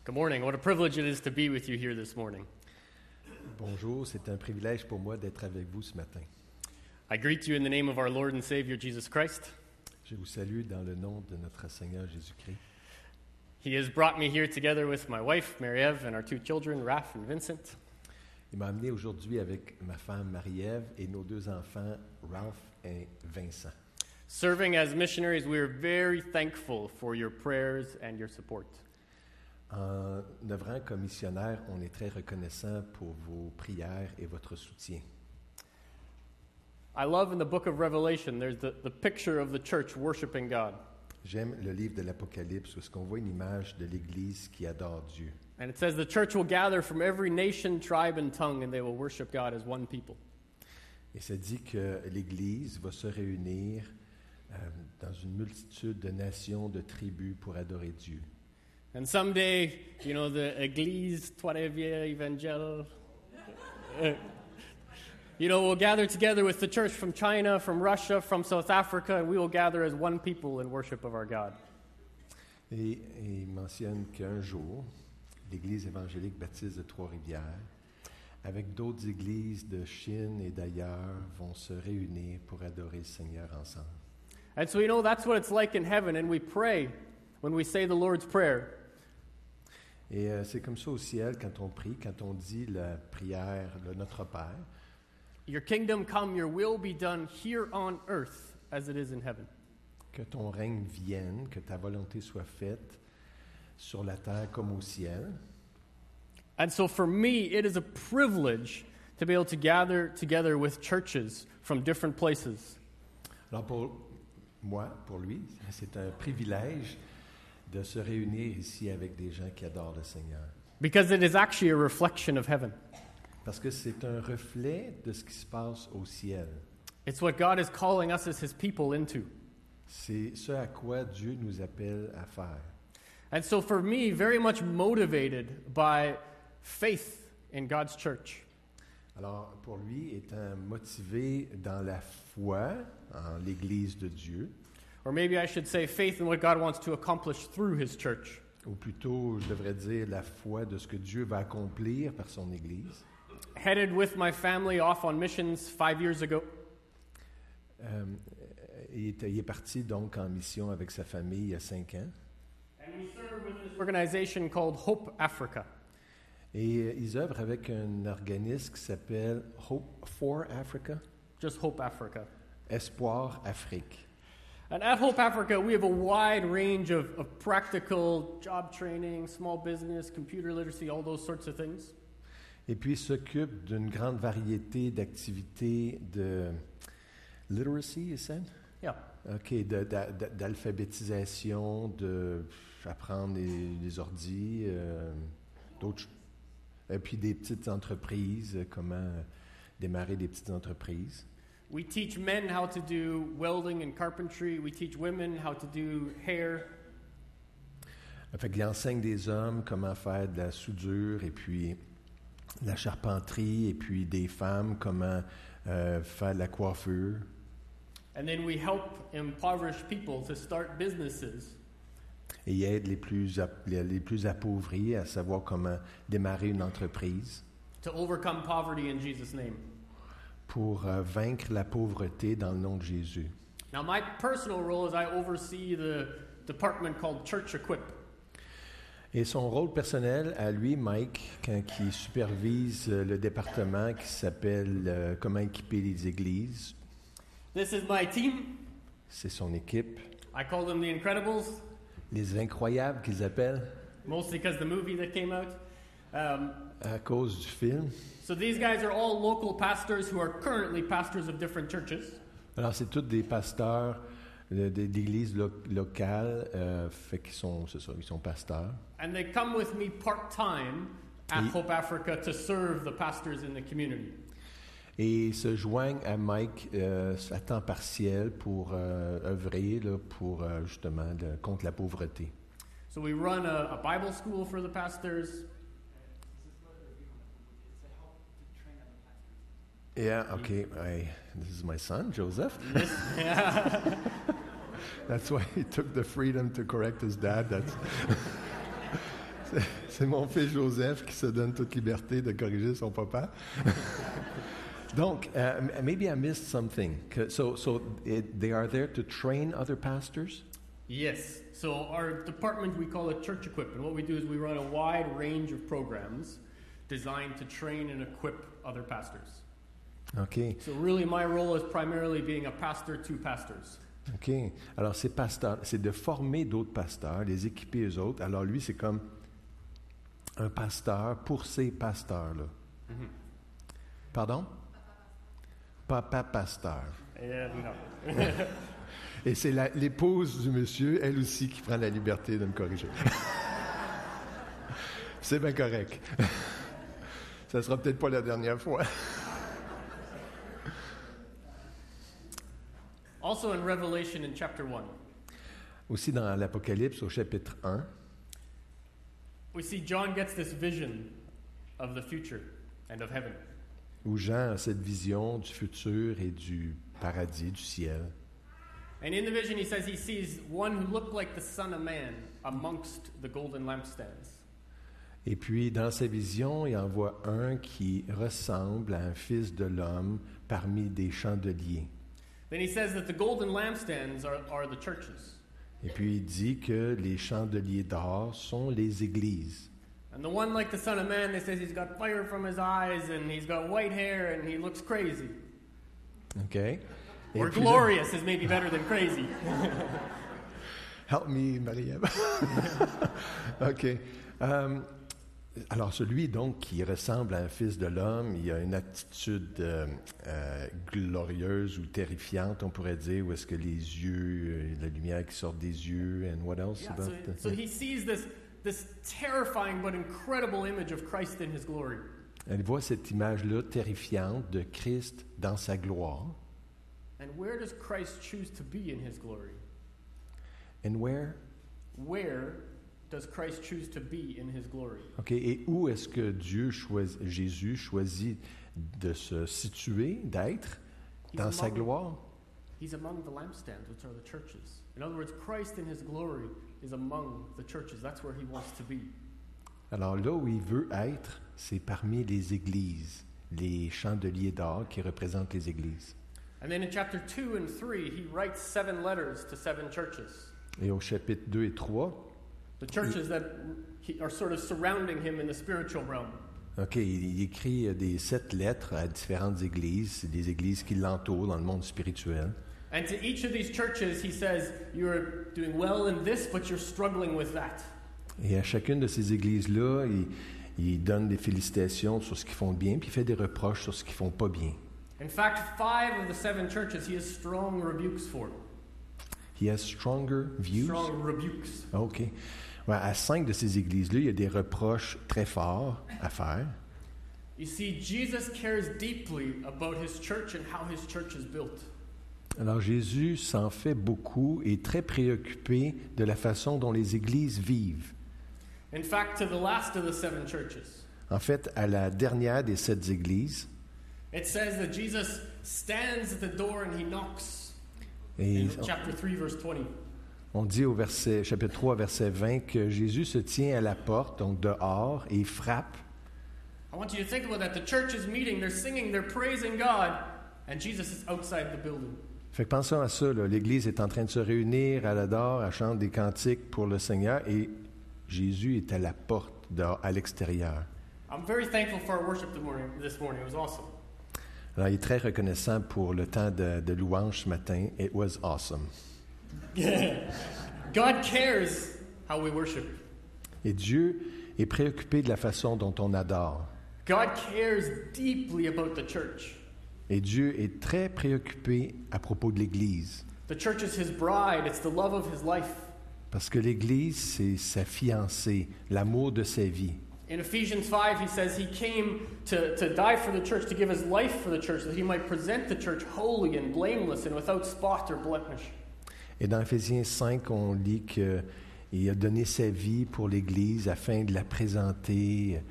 Good morning. What a privilege it is to be with you here this morning. Bonjour, c'est un privilège pour moi d'être avec vous ce matin. I greet you in the name of our Lord and Savior Jesus Christ. Je vous salue dans le nom de notre Seigneur Jésus-Christ. He has brought me here together with my wife, Mary-Ève, and our two children, Raph and Vincent. Il m'a amené aujourd'hui avec ma femme Marie-Ève et nos deux enfants, Ralph et Vincent. Serving as missionaries, we are very thankful for your prayers and your support. En œuvrant comme missionnaire, on est très reconnaissant pour vos prières et votre soutien. I love in the book of Revelation, there's the picture of the church worshiping God. J'aime le livre de l'Apocalypse où est-ce qu'on voit une image de l'Église qui adore Dieu. And it says the church will gather from every nation, tribe, and tongue, and they will worship God as one people. Et ça dit que l'Église va se réunir dans une multitude de nations, de tribus pour adorer Dieu. And someday, you know, the Église Trois-Rivières Évangile, you know, we'll gather together with the church from China, from Russia, from South Africa, and we will gather as one people in worship of our God. Et il mentionne qu'un jour, l'Église évangélique baptiste de Trois-Rivières, avec d'autres églises de Chine et d'ailleurs, vont se réunir pour adorer le Seigneur ensemble. And so, you know, that's what it's like in heaven, and we pray when we say the Lord's Prayer. Et c'est comme ça au ciel quand on prie, quand on dit la prière de Notre Père. Your kingdom come, your will be done here on earth as it is in heaven. Que ton règne vienne, que ta volonté soit faite sur la terre comme au ciel. And so for me, it is a privilege to be able to gather together with churches from different places. Alors pour moi, pour lui, c'est un privilège de se réunir ici avec des gens qui adorent le Seigneur. Because it is actually a reflection of heaven. Parce que c'est un reflet de ce qui se passe au ciel. It's what God is calling us as His people into. C'est ce à quoi Dieu nous appelle à faire. And so for me, very much motivated by faith in God's church. Alors, pour lui, étant motivé dans la foi en l'Église de Dieu, Or maybe I should say faith in what God wants to accomplish through His church. ou plutôt, je devrais dire la foi de ce que Dieu va accomplir par son Église. Headed with my family off on missions 5 years ago. Il est parti donc en mission avec sa famille il y a 5 ans. And we serve with this organization called Hope Africa. Et ils œuvrent avec un organisme qui s'appelle Hope for Africa, Just Hope Africa. Espoir Afrique. And at Hope Africa, we have a wide range of practical job training, small business, computer literacy, all those sorts of things. Et puis il s'occupe d'une grande variété d'activités de literacy, is that? Yeah. OK, d'alphabétisation, d'apprendre les ordis, d'autres, et puis des petites entreprises, comment démarrer des petites entreprises. We teach men how to do welding and carpentry. We teach women how to do hair. Fait qu'il enseigne des hommes comment faire de la soudure et puis de la charpenterie et puis des femmes comment faire de la coiffure. And then we help impoverished people to start businesses. Et il aide les plus appauvris à savoir comment démarrer une entreprise To overcome poverty in Jesus' name. pour vaincre la pauvreté dans le nom de Jésus. Now, my personal role is I oversee the department called Church Equip. Et son rôle personnel à lui, Mike, qui supervise le département qui s'appelle Comment équiper les églises, This is my team. c'est son équipe. I call them the Incredibles, Les incroyables qu'ils appellent mostly because the movie that came out. à cause du film. So these guys are all local pastors who are currently pastors of different churches. Alors, c'est tous des pasteurs d'églises locales, fait qu'ils sont, c'est ça, ils sont pasteurs. And they come with me part-time at Hope Africa to serve the pastors in the community. Et ils se joignent à Mike à temps partiel pour œuvrer là, pour justement contre la pauvreté. So we run a Bible school for the pastors. Yeah, okay. This is my son, Joseph. That's why he took the freedom to correct his dad. C'est mon fils Joseph qui se donne toute liberté de corriger son papa. Donc, maybe I missed something. They are there to train other pastors? Yes. So our department, we call it Church Equip. And what we do is we run a wide range of programs designed to train and equip other pastors. OK. So really my role is primarily being a pastor to pastors. OK. Alors, ces pasteurs, c'est de former d'autres pasteurs, les équiper eux autres. Alors, lui, c'est comme un pasteur pour ces pasteurs-là. Mm-hmm. Pardon? Papa pasteur. Yeah, no. Et c'est l'épouse du monsieur, elle aussi, qui prend la liberté de me corriger. C'est bien correct. Ça sera peut-être pas la dernière fois. Also in Revelation in chapter 1, Aussi dans l'Apocalypse, au chapitre 1, we see John gets this vision of the future and of heaven. où Jean a cette vision du futur et du paradis, du ciel. And in the vision he says he sees one who looked like the Son of Man amongst the golden lampstands. Et puis, dans sa vision, il en voit un qui ressemble à un fils de l'homme parmi des chandeliers. Then he says that the golden lampstands are the churches. Et puis, il dit que les chandeliers d'or sont les églises. And the one like the Son of Man, they says he's got fire from his eyes and he's got white hair and he looks crazy. OK? Et Or puis là- glorious is maybe better than crazy. Help me, Marie-Ève. OK. Alors, celui, donc, qui ressemble à un fils de l'homme, il a une attitude glorieuse ou terrifiante, on pourrait dire, où est-ce que les yeux, la lumière qui sort des yeux, and what else Yeah, about so he sees this terrifying but incredible image of Christ in his glory. Elle voit cette image-là terrifiante de Christ dans sa gloire. And where does Christ choose to be in his glory? And where? Where does Christ choose to be in his glory? OK. Et où est-ce que Jésus choisit de se situer, d'être dans sa gloire? He's among the lampstands, which are the churches. In other words, Christ in his glory is among the churches. That's where he wants to be. Alors là où il veut être, c'est parmi les églises, les chandeliers d'or qui représentent les églises. And then in chapter 2 and 3, he writes 7 letters to 7 churches. Et au chapitre 2 et 3, The churches that are sort of surrounding him in the spiritual realm. OK, il écrit des 7 lettres à différentes églises, c'est des églises qui l'entourent dans le monde spirituel. And to each of these churches, he says, you're doing well in this, but you're struggling with that. Et à chacune de ces églises-là, il donne des félicitations sur ce qu'ils font bien, puis il fait des reproches sur ce qu'ils font pas bien. In fact, 5 of the 7 churches he has strong rebukes for. He has stronger views. Strong rebukes. OK. Ouais, à 5 de ces églises-là, il y a des reproches très forts à faire. You see, Jesus cares deeply about his church and how his church is built. Alors Jésus s'en fait beaucoup et est très préoccupé de la façon dont les églises vivent. In fact, to the last of the 7 churches, En fait, à la dernière des 7 églises, it says that Jesus stands at the door and he knocks. et In chapter 3, verse 20. on dit au chapitre 3, verset 20, que Jésus se tient à la porte, donc dehors, et il frappe. I want you to think about that. The church is meeting, they're singing, they're praising God, and Jesus is outside the building. Fait que pensons à ça, là. L'Église est en train de se réunir, elle adore, elle chante des cantiques pour le Seigneur, et Jésus est à la porte, dehors, à l'extérieur. I'm very thankful for our worship this morning. It was awesome. Alors, il est très reconnaissant pour le temps de louange ce matin. It was awesome. God cares how we worship. Et Dieu est préoccupé de la façon dont on adore. God cares deeply about the church. Et Dieu est très préoccupé à propos de l'Église. The church is his bride. It's the love of his life. Parce que l'Église, c'est sa fiancée, l'amour de sa vie. In Ephesians 5, he says he came to die for the church, to give his life for the church, that he might present the church holy and blameless and without spot or blemish. Et dans Éphésiens 5, on lit qu'il a donné sa vie pour l'Église afin de la présenter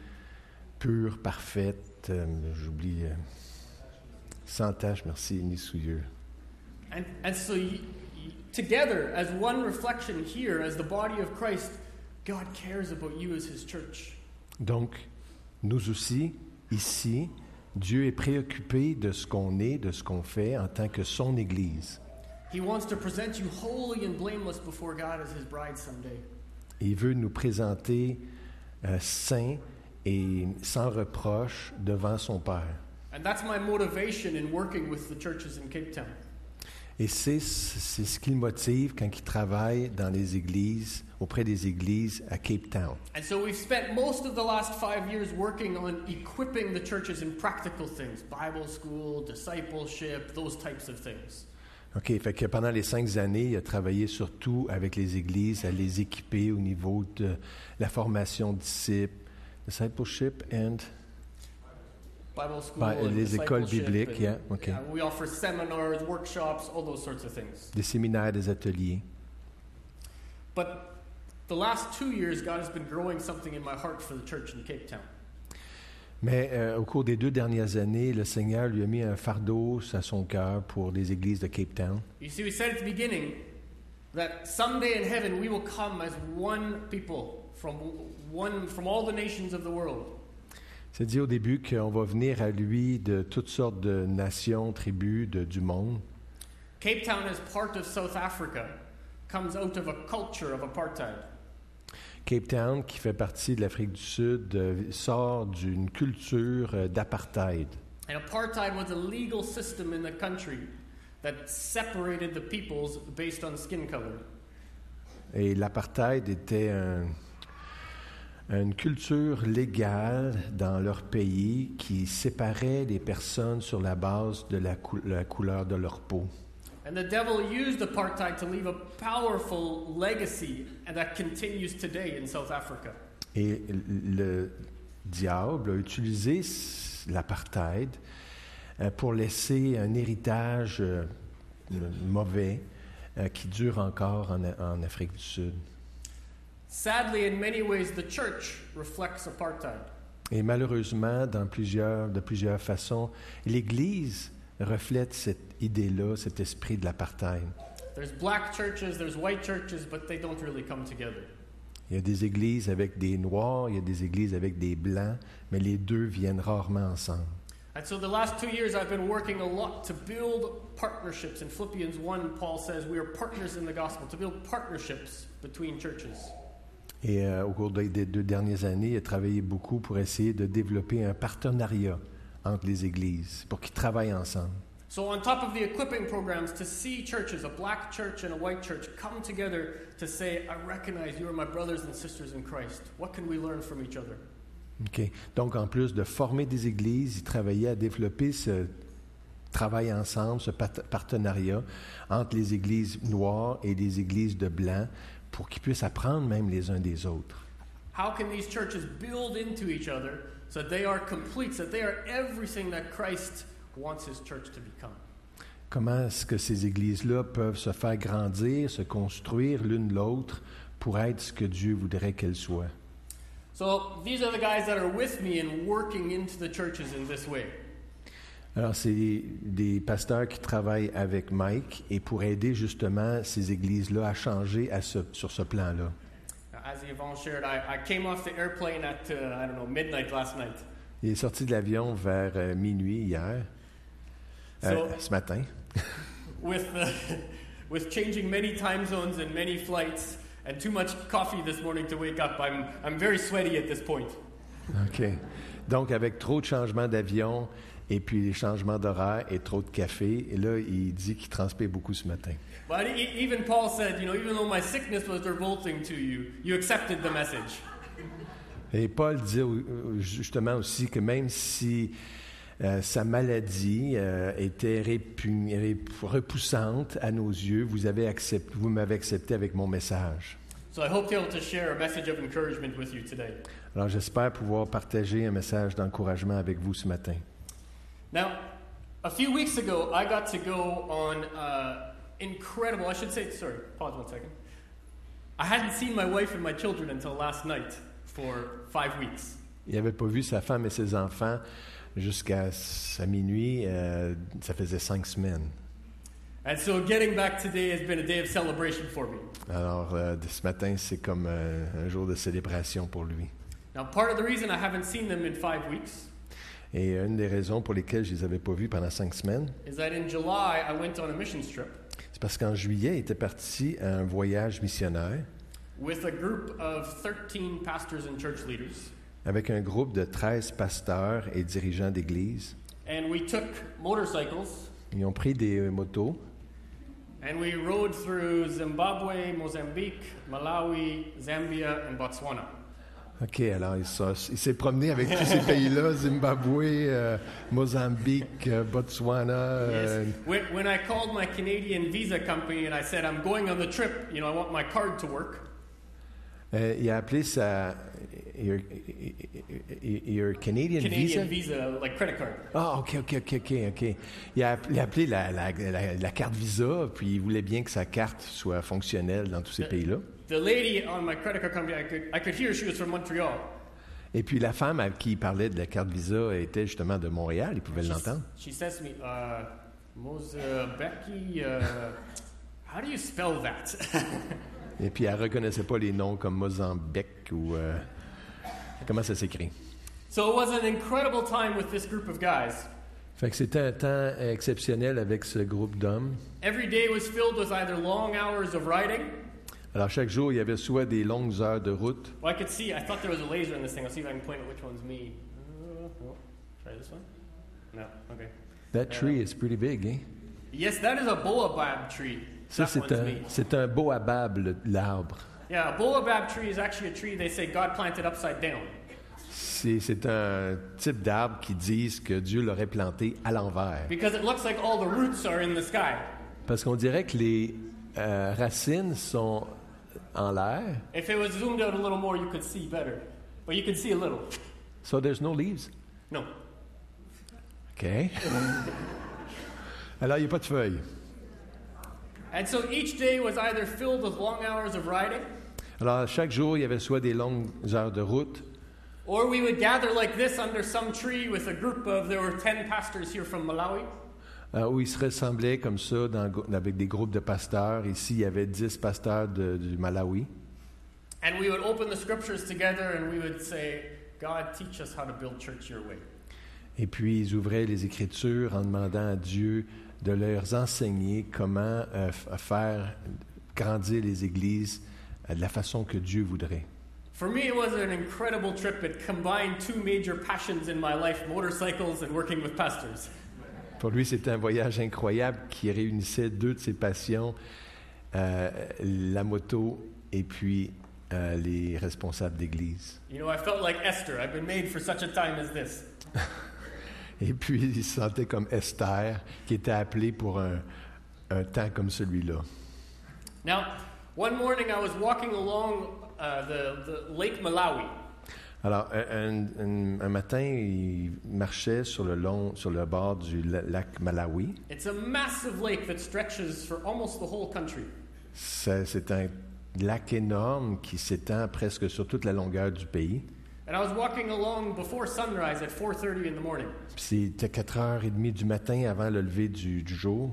pure, parfaite, j'oublie, sans tache, merci, ni souillure. And so together, as one reflection here, as the body of Christ, God cares about you as His church. Donc, nous aussi, ici, Dieu est préoccupé de ce qu'on est, de ce qu'on fait en tant que son Église. He wants to present you holy and blameless before God as His bride someday. Il veut nous présenter saints et sans reproche devant son Père. And that's my motivation in working with the churches in Cape Town. Et c'est ce qui le motive quand il travaille dans les églises, auprès des églises à Cape Town. And so we've spent most of the last 5 years working on equipping the churches in practical things, Bible school, discipleship, those types of things. OK, fait que pendant les 5 années, il a travaillé surtout avec les églises à les équiper au niveau de la formation de discipleship and Bible school and les écoles discipleship bibliques, and, yeah, OK. we offer seminars, workshops, all those sorts of things. Des séminaires, des ateliers. But the last 2 years, God has been growing something in my heart for the church in Cape Town. Mais au cours des 2 dernières années, le Seigneur lui a mis un fardeau à son cœur pour les églises de Cape Town. You see, we said at the beginning that someday in heaven we will come as one people from all the nations of the world. C'est dit au début qu'on va venir à lui de toutes sortes de nations, tribus du monde. Cape Town, as part of South Africa, comes out of a culture of apartheid. Cape Town, qui fait partie de l'Afrique du Sud, sort d'une culture d'apartheid. And apartheid was a legal system in the country that separated the peoples based on skin color. Et l'apartheid était une culture légale dans leur pays qui séparait les personnes sur la base de la couleur de leur peau. And the devil used apartheid to leave a powerful legacy that continues today in South Africa. Et le diable a utilisé l'apartheid pour laisser un héritage mauvais qui dure encore en Afrique du Sud. Sadly, in many ways, the church reflects apartheid. Et malheureusement, de plusieurs façons, l'Église reflète cette idée-là, cet esprit de l'apartheid. There's black churches, there's white churches, but they don't really come together. Il y a des églises avec des noirs, il y a des églises avec des blancs, mais les deux viennent rarement ensemble. And so the last 2 years I've been working a lot to build partnerships. In Philippians 1, Paul says we are partners in the gospel, to build partnerships between churches. Et au cours des 2 dernières années, il a travaillé beaucoup pour essayer de développer un partenariat entre les églises, pour qu'ils travaillent ensemble. So on top of the equipping programs, to see churches, a black church and a white church, come together to say, I recognize you are my brothers and sisters in Christ. What can we learn from each other? OK. Donc, en plus de former des églises, il travaillait à développer ce travail ensemble, ce partenariat entre les églises noires et les églises de blancs pour qu'ils puissent apprendre même les uns des autres. How can these churches build into each other so that they are complete, so that they are everything that Christ wants His church to become? Comment est-ce que ces églises-là peuvent se faire grandir, se construire l'une l'autre pour être ce que Dieu voudrait qu'elles soient? So these are the guys that are with me in working into the churches in this way. Alors, c'est des pasteurs qui travaillent avec Mike et pour aider justement ces églises-là à changer sur ce plan-là. As Yvonne shared, I came off the airplane at, midnight last night. Il est sorti de l'avion vers minuit hier, ce matin. With changing many time zones and many flights and too much coffee this morning to wake up, I'm very sweaty at this point. OK. Donc, avec trop de changements d'avion et puis les changements d'horaire et trop de café, et là, il dit qu'il transpire beaucoup ce matin. But even Paul said, even though my sickness was revolting to you, you accepted the message. Et Paul dit justement aussi que même si sa maladie était repoussante à nos yeux, vous m'avez accepté avec mon message. So I hope to be able to share a message of encouragement with you today. Alors j'espère pouvoir partager un message d'encouragement avec vous ce matin. Now, a few weeks ago, I got to go on incredible, pause 1 second. I hadn't seen my wife and my children until last night for 5 weeks. Il n'avait pas vu sa femme et ses enfants jusqu'à minuit, ça faisait 5 semaines. And so getting back today has been a day of celebration for me. Alors, ce matin, c'est comme un jour de célébration pour lui. Now, part of the reason I haven't seen them in 5 weeks Et une des raisons pour lesquelles je ne les avais pas vus pendant 5 semaines, is that in July I went on a mission trip c'est parce qu'en juillet, il était parti à un voyage missionnaire with a group of 13 pastors and church leaders. avec un groupe de 13 pasteurs et dirigeants d'église. And we took motorcycles Ils ont pris des motos and we rode through Zimbabwe, Mozambique, Malawi, Zambia, and Botswana. OK, alors il s'est promené avec tous ces pays-là, Zimbabwe, Mozambique, Botswana. Yes. When I called my Canadian visa company and I said, I'm going on the trip, I want my card to work. Il a appelé sa... Your Canadian Canadian visa? visa, like credit card. Ah, OK. Il a appelé la carte Visa, puis il voulait bien que sa carte soit fonctionnelle dans tous ces pays-là. The lady on my credit card company, I could hear she was from Montreal. Et puis la femme à qui il parlait de la carte Visa était justement de Montréal, il pouvait l'entendre. She says to me, Becky, how do you spell that? Et puis elle reconnaissait pas les noms comme Mozambique ou... comment ça s'écrit? So it was an incredible time with this group of guys. Fait que c'était un temps exceptionnel avec ce groupe d'hommes. Every day was filled with either long hours of riding. Alors chaque jour, il y avait soit des longues heures de route. Well, I could see, I thought there was a laser in this thing. I'll see if I can point at which one's me. Try this one? No, okay. That tree is pretty big, hein? Yes, that is a baobab tree. Ça, That one's me. c'est un baobab, l'arbre. Yeah, a baobab tree is actually a tree they say God planted upside down. C'est un type d'arbre qui disent que Dieu l'aurait planté à l'envers. Because it looks like all the roots are in the sky. Parce qu'on dirait que les racines sont en l'air. If it was zoomed out a little more, you could see better. But you could see a little. So there's no leaves. No. OK. Alors, il n'y a pas de feuilles. And so each day was either filled with long hours of riding, Alors, chaque jour, il y avait soit des longues heures de route, or we would gather like this under some tree with a group of, there were 10 pastors here from Malawi. où ils se ressemblaient comme ça avec des groupes de pasteurs. Ici, il y avait 10 pasteurs du Malawi. And we would open the scriptures together and we would say, God, teach us how to build church your way. Et puis, ils ouvraient les Écritures en demandant à Dieu de leur enseigner comment faire grandir les églises de la façon que Dieu voudrait. For me, it was an incredible trip. It combined two major passions in my life, motorcycles and working with pastors. Pour lui, c'était un voyage incroyable qui réunissait deux de ses passions, la moto et puis les responsables d'église. I felt like Esther. I've been made for such a time as this. Et puis, il se sentait comme Esther, qui était appelée pour un temps comme celui-là. Now, one morning I was walking along the Lake Malawi. Alors, un matin, il marchait sur le bord du lac Malawi. It's a massive lake that stretches for almost the whole country. C'est un lac énorme qui s'étend presque sur toute la longueur du pays. And I was walking along before sunrise at 4:30 in the morning. Puis c'était 4h30 du matin avant le lever du jour.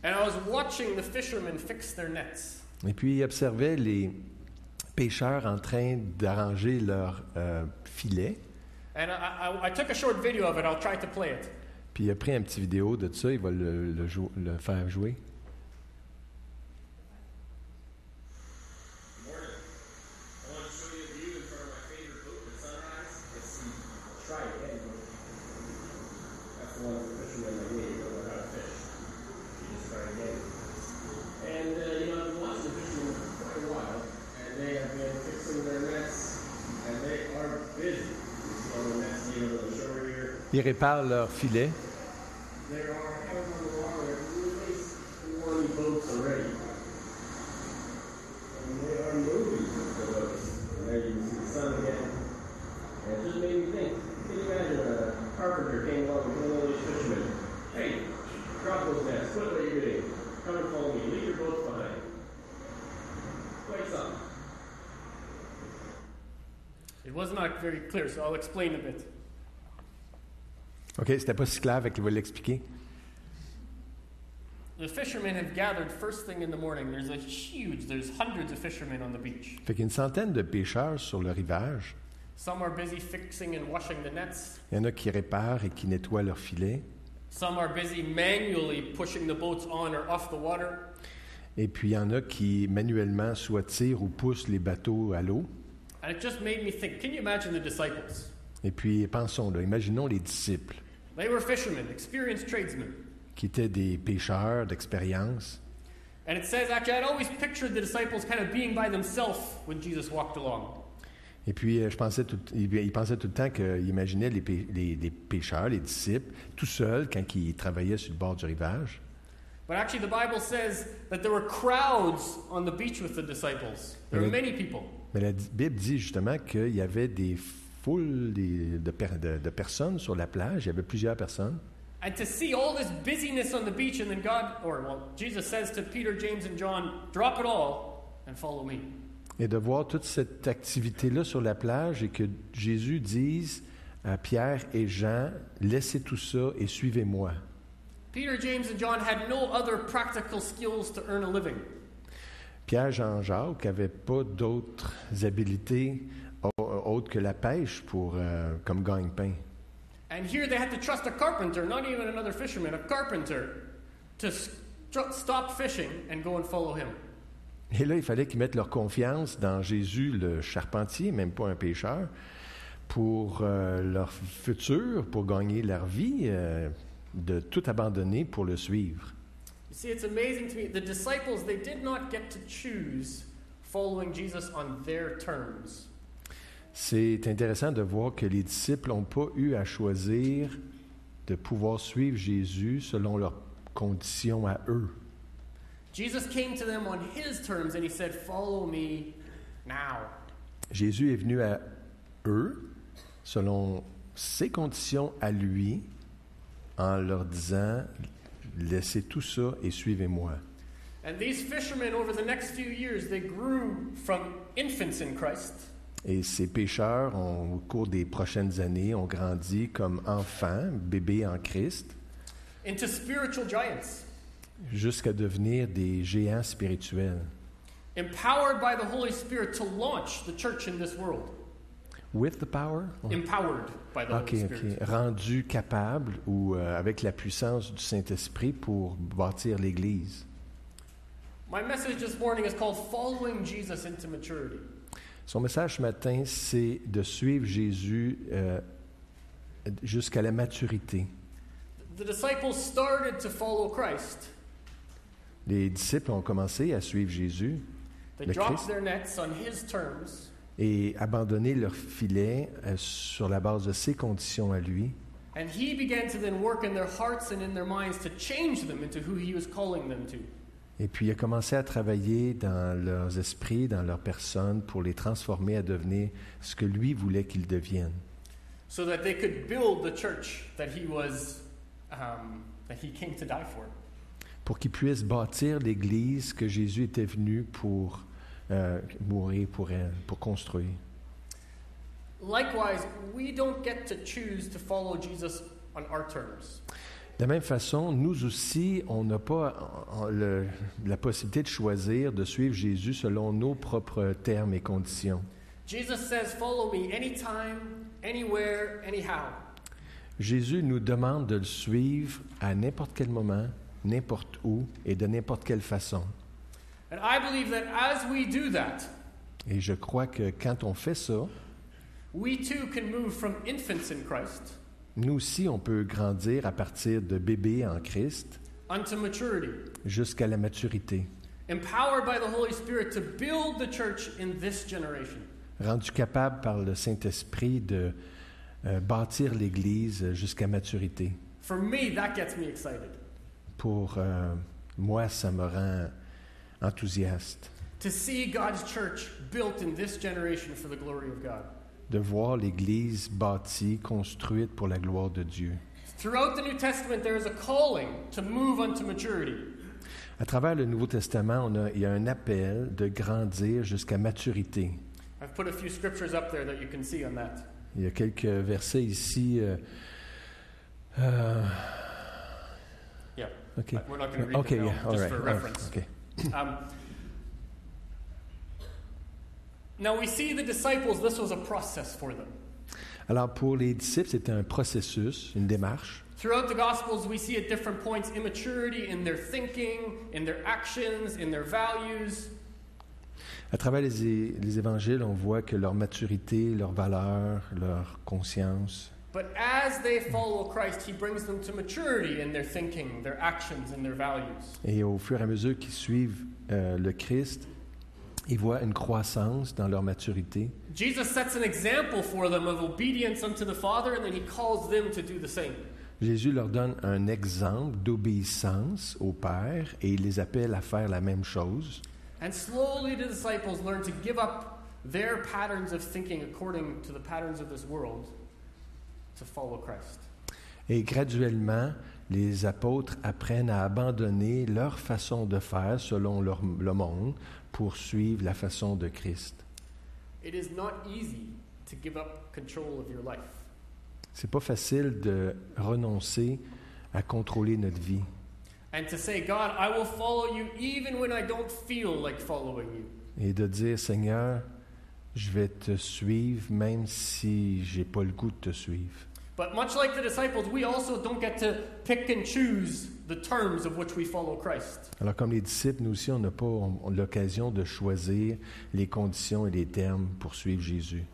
And I was watching the fishermen fix their nets. Et puis il observait les pêcheurs en train d'arranger leurs filets. And I took a short video of it. I'll try to play it. Puis il a pris un petit vidéo de ça, il va le faire jouer. Ils réparent leurs filets. It was not very clear, so I'll explain a bit. OK, c'était pas si clair, fait qu'il va l'expliquer. the fishermen have gathered first thing in the morning. There's hundreds of fishermen on the beach. Fait qu'une centaine de pêcheurs sur le rivage. Some are busy fixing and washing the nets. Il y en a qui réparent et qui nettoient leurs filets. Some are busy manually pushing the boats on or off the water. Et puis il y en a qui manuellement soit tirent ou poussent les bateaux à l'eau. And it just made me think, can you imagine the disciples? Et puis pensons là, imaginons les disciples They were fishermen, experienced tradesmen. qui étaient des pêcheurs d'expérience. And it says, actually, I'd always pictured the disciples kind of being by themselves when Jesus walked along. Et puis il pensait tout le temps qu'il imaginait les pêcheurs, les disciples, tout seuls quand ils travaillaient sur le bord du rivage. But actually, the Bible says that there were crowds on the beach with the disciples. There were many people. Mais la Bible dit justement qu'il y avait des foules de personnes sur la plage. Il y avait plusieurs personnes. And to see all this busyness on the beach, and then Jesus says to Peter, James, and John, drop it all and follow me. Et de voir toute cette activité-là sur la plage et que Jésus dise à Pierre et Jean, laissez tout ça et suivez-moi. Peter, James, and John had no other practical skills to earn a living. Pierre, Jean, Jacques n'avaient pas d'autres habilités autres que la pêche comme gagne-pain. And here they had to trust a carpenter, not even another fisherman, a carpenter, to stop fishing and go and follow him. Et là, il fallait qu'ils mettent leur confiance dans Jésus, le charpentier, même pas un pêcheur, pour leur futur, pour gagner leur vie, de tout abandonner pour le suivre. You see, it's amazing to me. The disciples, they did not get to choose following Jesus on their terms. C'est intéressant de voir que les disciples n'ont pas eu à choisir de pouvoir suivre Jésus selon leurs conditions à eux. Jesus came to them on his terms and he said, "Follow me now." Jésus est venu à eux selon ses conditions à lui en leur disant « Laissez tout ça et suivez-moi ». And these fishermen over the next few years, they grew from infants in Christ. Et ces pêcheurs, au cours des prochaines années, ont grandi comme enfants, bébés en Christ, into spiritual giants. Jusqu'à devenir des géants spirituels. Empowered by the Holy Spirit to launch the church in this world. With the power? Empowered by the Holy Spirit. Rendu capable ou avec la puissance du Saint-Esprit pour bâtir l'Église. My message this morning is called Following Jesus into Maturity. Son message ce matin, c'est de suivre Jésus jusqu'à la maturité. The disciples started to follow Christ. Les disciples ont commencé à suivre Jésus, They le dropped Christ, their nets on his terms. Et abandonner leur filet sur la base de ses conditions à lui. And he began to then work in their hearts and in their minds to change them into who he was calling them to. Et puis il a commencé à travailler dans leurs esprits, dans leurs personnes, pour les transformer à devenir ce que lui voulait qu'ils deviennent. So that they could build the church that he was, that he came to die for. Pour qu'ils puissent bâtir l'Église que Jésus était venu pour mourir pour elle, pour construire. Likewise, we don't get to choose to follow Jesus on our terms. De la même façon, nous aussi, on n'a pas la possibilité de choisir de suivre Jésus selon nos propres termes et conditions. Jesus says, "Follow me anytime, anywhere, anyhow." Jésus nous demande de le suivre à n'importe quel moment, n'importe où et de n'importe quelle façon. And I believe that as we do that, Et je crois que quand on fait ça, we too can move from infants in Christ nous aussi, on peut grandir à partir de bébés en Christ unto maturity, jusqu'à la maturité, empowered by the Holy Spirit to build the church in this generation. rendu capable par le Saint-Esprit de bâtir l'Église jusqu'à maturité. For me, that gets me excited. Pour moi, ça me rend enthousiaste To see God's church built in this generation for the glory of God. de voir l'Église bâtie, construite pour la gloire de Dieu. Throughout the New Testament, there is a calling to move unto maturity. À travers le Nouveau Testament, il y a un appel de grandir jusqu'à maturité. I've put a few scriptures up there that you can see on that. Il y a quelques versets ici. Yeah. Okay. We're not going to read Okay, them now, yeah, all just right. for reference. Okay. Now we see the disciples, this was a process for them. Alors, pour les disciples, c'était un processus, une démarche. Throughout the Gospels, we see at different points immaturity in their thinking, in their actions, in their values. À travers les évangiles, on voit que leur maturité, leurs valeurs, leur conscience. But as they follow Christ, He brings them to maturity in their thinking, their actions, and their values. Et au fur et à mesure qu'ils suivent le Christ, ils voient une croissance dans leur maturité. Jesus sets an example for them of obedience unto the Father, and then He calls them to do the same. Jésus leur donne un exemple d'obéissance au Père et il les appelle à faire la même chose. And slowly the disciples learn to give up their patterns of thinking according to the patterns of this world to follow Christ. Et graduellement, les apôtres apprennent à abandonner leur façon de faire selon le monde pour suivre la façon de Christ. It is not easy to give up control of your life. C'est pas facile de renoncer à contrôler notre vie And to say, God, I will follow you even when I don't feel like following you. et de dire, Seigneur, je vais te suivre même si j'ai pas le goût de te suivre. But much like the disciples, we also don't get to pick and choose the terms of which we follow Christ. Alors comme les disciples, nous aussi, on n'a pas l'occasion de choisir les conditions et les termes pour suivre Jésus.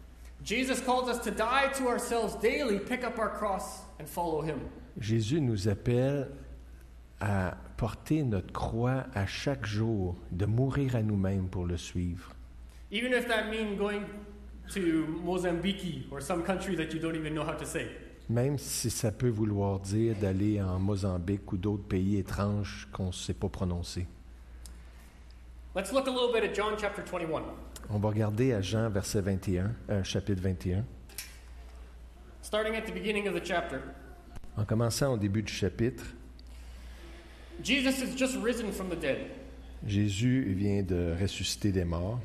Jesus calls us to die to ourselves daily, pick up our cross, and follow Him. Jésus nous appelle à porter notre croix à chaque jour, de mourir à nous-mêmes pour le suivre. Even if that means going to Mozambique or some country that you don't even know how to say. Même si ça peut vouloir dire d'aller en Mozambique ou d'autres pays étranges qu'on ne sait pas prononcer. Let's look a little bit at John chapter 21. On va regarder à Jean, verset 21, chapitre 21. Starting at the beginning of the chapter, En commençant au début du chapitre, Jesus has just risen from the dead, Jésus vient de ressusciter des morts,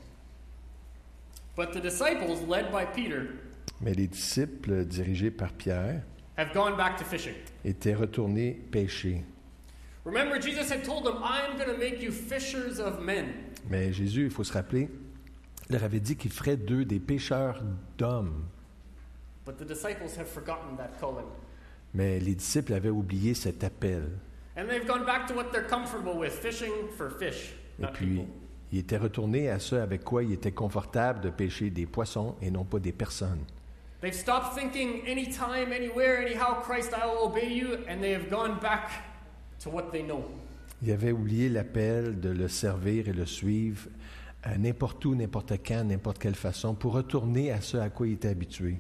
but the disciples, led by Peter, mais les disciples, dirigés par Pierre, have gone back to fishing. étaient retournés pêcher. Remember, Jesus had told them, I am going to make you fishers of men. Mais Jésus, il faut se rappeler, leur avait dit qu'il ferait d'eux des pêcheurs d'hommes. But the disciples have forgotten that calling. Mais les disciples avaient oublié cet appel. And they've gone back to what they're comfortable with, fishing for fish, Et not puis, people. ils étaient retournés à ce avec quoi ils étaient confortables de pêcher des poissons et non pas des personnes. They've stopped thinking anytime, anywhere, anyhow, Christ, I will obey you, and they have gone back to what they know. Ils avaient oublié l'appel de le servir et le suivre à n'importe où, n'importe quand, n'importe quelle façon, pour retourner à ce à quoi ils étaient habitués,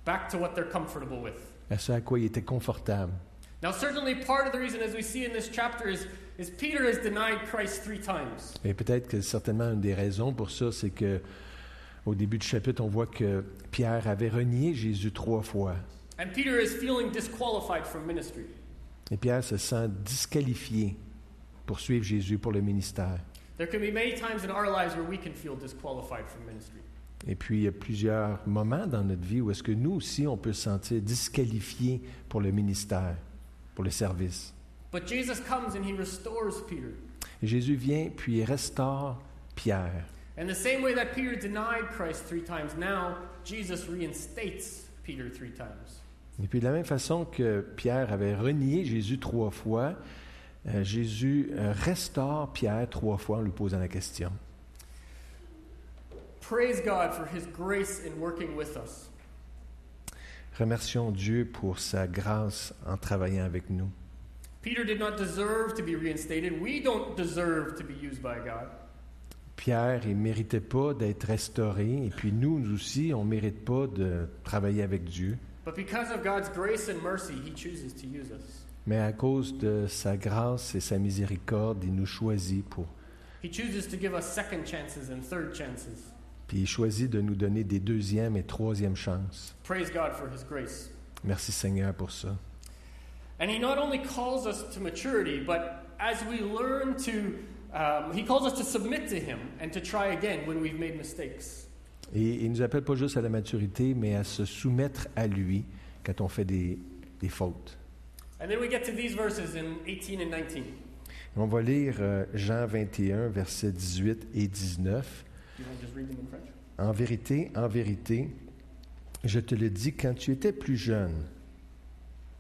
Back to what they're comfortable with. à ce à quoi ils étaient confortables. Now, certainly part of the reason, as we see in this chapter, is Peter has denied Christ 3 times. Et peut-être que certainement une des raisons pour ça, c'est que au début du chapitre, on voit que Pierre avait renié Jésus 3 fois. And Peter is feeling disqualified from ministry. Et Pierre se sent disqualifié pour suivre Jésus pour le ministère. There can be many times in our lives where we can feel disqualified from ministry. Et puis, il y a plusieurs moments dans notre vie où est-ce que nous aussi, on peut se sentir disqualifié pour le ministère, pour le service. But Jesus comes and He restores Peter. Et Jésus vient, puis il restaure Pierre. And the same way that Peter denied Christ 3 times, now Jesus reinstates Peter 3 times. Et puis, de la même façon que Pierre avait renié Jésus 3 fois, Jésus restaure Pierre 3 fois en lui posant la question. Praise God for His grace in working with us. Remercions Dieu pour sa grâce en travaillant avec nous. Peter did not deserve to be reinstated. We don't deserve to be used by God. Pierre, il ne méritait pas d'être restauré, et puis nous aussi, on ne mérite pas de travailler avec Dieu. But because of God's grace and mercy, He chooses to use us. Mais à cause de sa grâce et sa miséricorde, il nous choisit pour. He chooses to give us second chances and third chances. Puis il choisit de nous donner des deuxième et troisième chances. Praise God for His grace. Merci Seigneur pour ça. And He not only calls us to maturity, but as we learn to, He calls us to submit to Him and to try again when we've made mistakes. Et il ne nous appelle pas juste à la maturité, mais à se soumettre à lui quand on fait des fautes. And then we get to these verses in 18 and 19. On va lire Jean 21, versets 18 et 19. Do you want to just read them in French? En vérité, je te le dis, quand tu étais plus jeune,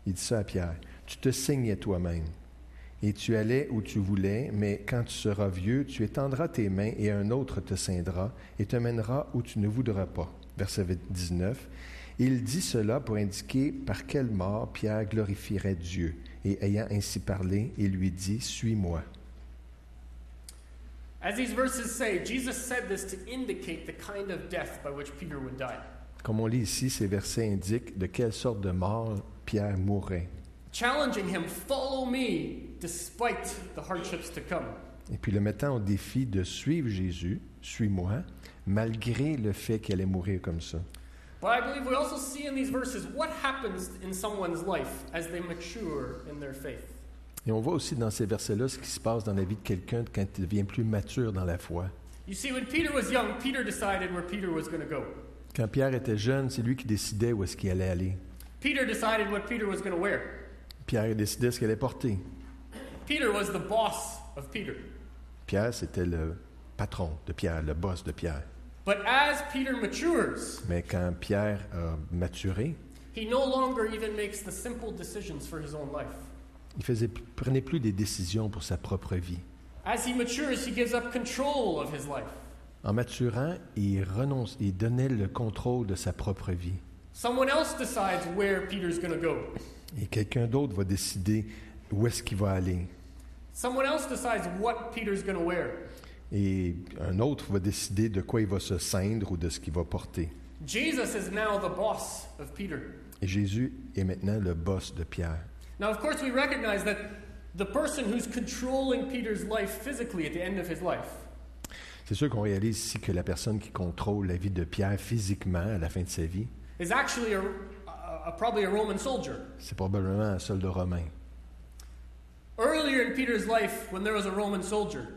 il dit ça à Pierre, tu te saignais toi-même et tu allais où tu voulais, mais quand tu seras vieux, tu étendras tes mains et un autre te ceindra et te mènera où tu ne voudras pas. Verset 19. Il dit cela pour indiquer par quelle mort Pierre glorifierait Dieu. Et ayant ainsi parlé, il lui dit, « Suis-moi. » As these verses say, Jesus said this to indicate the kind of death by which Peter would die. Comme on lit ici, ces versets indiquent de quelle sorte de mort Pierre mourrait. Challenging him, follow me, despite the hardships to come. Et puis le mettant au défi de suivre Jésus, « Suis-moi », malgré le fait qu'il allait mourir comme ça. But I believe we also see in these verses what happens in someone's life as they mature in their faith. Et on voit aussi dans ces versets-là ce qui se passe dans la vie de quelqu'un quand il devient plus mature dans la foi. You see, when Peter was young, Peter decided where Peter was going to go. Quand Pierre était jeune, c'est lui qui décidait où est-ce qu'il allait aller. Peter decided what Peter was going to wear. Pierre décidait ce qu'il allait porter. Peter was the boss of Peter. Pierre, c'était le patron de Pierre, le boss de Pierre. But as Peter matures, Mais quand Pierre a maturé, he no longer even makes the simple decisions for his own life. il prenait plus des décisions pour sa propre vie. As he matures, he gives up control of his life. En maturant, il donnait le contrôle de sa propre vie. Someone else decides where Peter's going to go. Et quelqu'un d'autre va décider où est-ce qu'il va aller. Someone else decides what Peter's going to wear. Et un autre va décider de quoi il va se ceindre ou de ce qu'il va porter. Jesus is now the boss of Peter. Et Jésus est maintenant le boss de Pierre. Now, of course, we recognize that the person who's controlling Peter's life physically at the end of his life C'est sûr qu'on réalise ici que la personne qui contrôle la vie de Pierre physiquement à la fin de sa vie, is actually probably a Roman soldier. c'est probablement un soldat romain. Earlier in Peter's life, when there was a Roman soldier.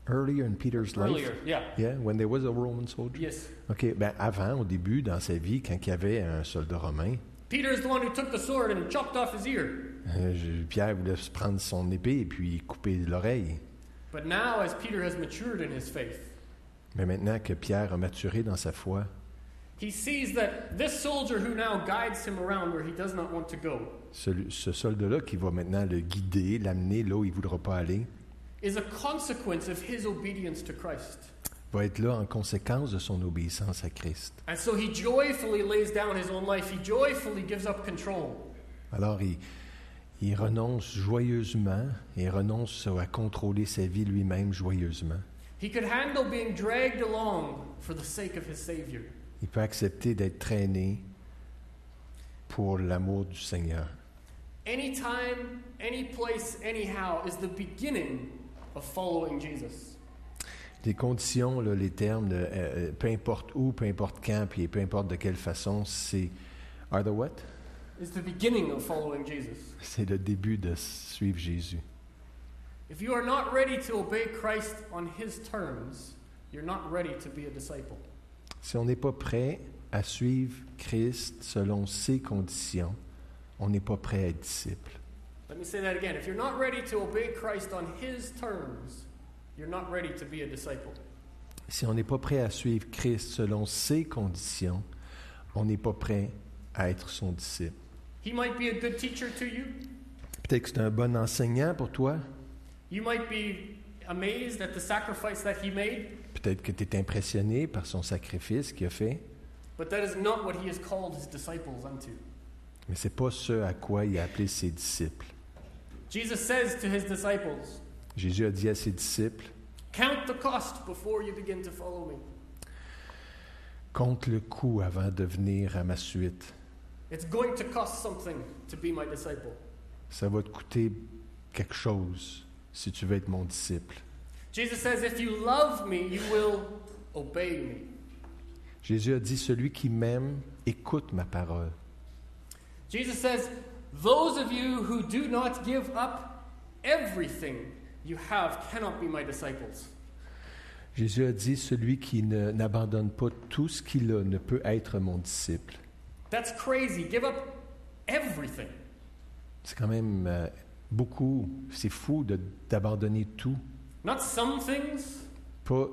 Earlier in Peter's life? Earlier, yeah. Yeah, when there was a Roman soldier? Yes. OK, ben avant, au début, dans sa vie, quand il y avait un soldat romain, Peter is the one who took the sword and chopped off his ear. Pierre voulait se prendre son épée et puis couper l'oreille. But now, as Peter has matured in his faith, Mais maintenant que Pierre a maturé dans sa foi, he sees that this soldier who now guides him around where he does not want to go ce soldat-là qui va maintenant le guider, l'amener là où il ne voudra pas aller, is a consequence of his obedience to Christ. va être là en conséquence de son obéissance à Christ. And so he joyfully lays down his own life. He joyfully gives up control. Alors il renonce joyeusement et renonce à contrôler sa vie lui-même joyeusement. He could handle being dragged along for the sake of his Savior. Il peut accepter d'être traîné pour l'amour du Seigneur. Anytime, any place, anyhow is the beginning of following Jesus. Les conditions, là, les termes, peu importe où, peu importe quand, puis peu importe de quelle façon, c'est « are the what? » Is the beginning of following Jesus. C'est le début de suivre Jésus. If you are not ready to obey Christ on his terms, you're not ready to be a disciple. Si on n'est pas prêt à suivre Christ selon ses conditions, on n'est pas prêt à être disciple. Let me say that again. If you're not ready to obey Christ on his terms, you're not ready to be a disciple. Si on n'est pas prêt à suivre Christ selon ses conditions, on n'est pas prêt à être son disciple. He might be a good teacher to you. Peut-être que c'est un bon enseignant pour toi. You might be amazed at the sacrifice that he made. Peut-être que tu es impressionné par son sacrifice qu'il a fait. But that is not what he has called his disciples unto. Mais ce n'est pas ce à quoi il a appelé ses disciples. Jesus says to his disciples, Jésus a dit à ses disciples, count the cost before you begin to follow me. compte le coût avant de venir à ma suite. It's going to cost something to be my disciple. Ça va te coûter quelque chose si tu veux être mon disciple. Jesus says, if you love me, you will obey me. Jésus a dit, celui qui m'aime, écoute ma parole. Jesus says, those of you who do not give up everything you have cannot be my disciples. Jésus a dit, celui qui n'abandonne pas tout ce qu'il a ne peut être mon disciple. That's crazy. Give up everything. C'est quand même beaucoup, c'est fou d'abandonner tout. Not some things, Pas